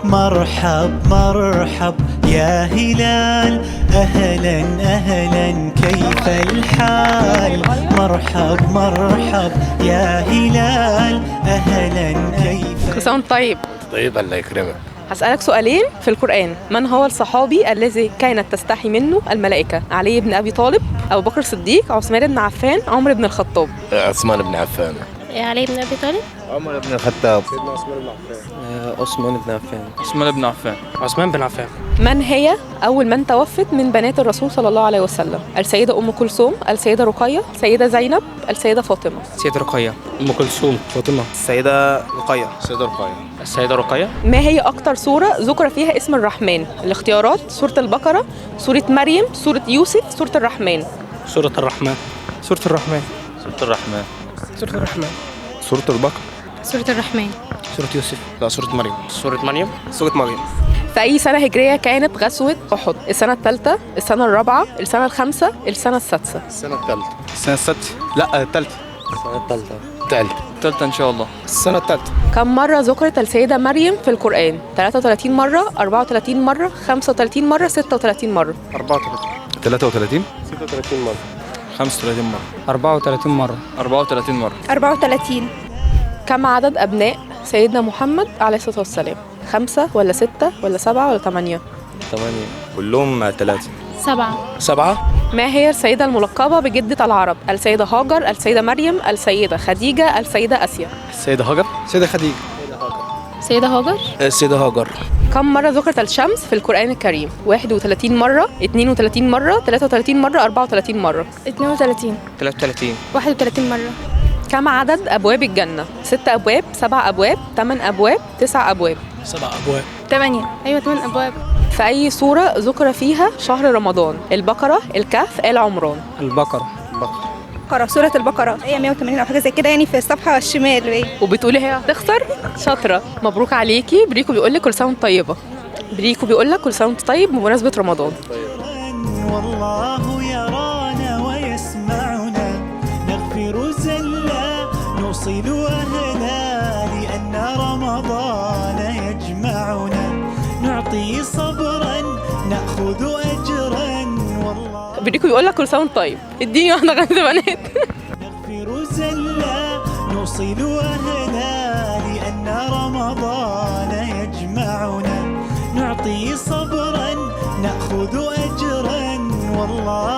مرحب مرحب يا هلال، أهلا أهلا كيف الحال؟ مرحب مرحب يا هلال، أهلا كيف. كل سنة وانت طيب. طيب الله يكرمك. هسألك سؤالين في القرآن. من هو الصحابي الذي كانت تستحي منه الملائكة؟ علي بن أبي طالب، أبو بكر الصديق، عثمان بن عفان، عمر بن الخطاب؟ عثمان بن عفان. علي بن أبي طالب. عمر بن الخطاب. سيدنا عثمان بن عفان. عثمان بن عفان. عثمان بن عفان. عثمان بن عفان. من هي أول من توفت من بنات الرسول صلى الله عليه وسلم؟ السيدة أم كلثوم، السيدة رقية، السيدة زينب، السيدة فاطمة؟ سيدة رقية. أم كلثوم. فاطمة. السيدة رقية. السيدة رقية. السيدة رقية. ما هي أكتر سورة ذكر فيها اسم الرحمن؟ الاختيارات: سورة البقرة، سورة مريم، سورة يوسف، سورة الرحمن؟ سورة الرحمن. سورة الرحمن. سورة الرحمن. سورة الرحمن. سورة البقرة. سورة الرحمن. سورة يوسف. لا، سورة مريم. سورة مريم. سورة مريم. في أي سنة هجرية كانت غزوة أحد؟ السنة الثالثة، السنة الرابعة، السنة الخامسة، السنة السادسة؟ السنة الثالثة. السنة السادسة. لا، الثالثة. السنة الثالثة. الثالثة إن شاء الله. السنة الثالثة. كم مرة ذكرت السيدة مريم في القرآن؟ 33 مرة، 34 مرة، 35 مرة، 36 مرة؟ 34. 33. 36 مرة. 35 مرة. 34 مرة. 34 مرة. 34. كم عدد أبناء سيدنا محمد عليه الصلاة والسلام؟ 5 ولا 6 ولا 7 ولا 8؟ 8. كلهم 3. 7. 7. ما هي السيدة الملقبة بجدة العرب؟ السيدة هاجر، السيدة مريم، السيدة خديجة، السيدة آسيا؟ السيدة هاجر. السيدة خديجة. سيدة هاجر. السيدة هاجر. كم مرة ذكرت الشمس في القرآن الكريم؟ 31 مرة، 32 مرة، 33 مرة، 34 مرة؟ 32. 33. 31 مرة. كم عدد أبواب الجنة؟ 6 أبواب، 7 أبواب، 8 أبواب، 9 أبواب؟ 7 أبواب. 8. أيوة 8 أبواب. في أي سورة ذكر فيها شهر رمضان؟ البقرة، الكهف، آل عمران؟ البقرة. بقرة. سورة البقرة هي 180 أو حاجة زي كده، يعني في الصفحة الشمال. وبتقولي هي هتخسر؟ شاطرة، مبروك عليكي. بريكو بيقول لك كل سنة وانت طيبة. بريكو بيقول لك كل سنة وانت طيب بمناسبة رمضان. والله يرانا ويسمعنا، نغفر زلا نوصل أهلا، لأن رمضان يجمعنا، نعطي صبرا نأخذ أجرا. والله بريكو بيقول لك كل سنة وانت طيب. اديني واحدة غير بنات. نغفر زلا نوصل أهلا، لأن رمضان يجمعنا، نعطي صبرا نأخذ أجرا. والله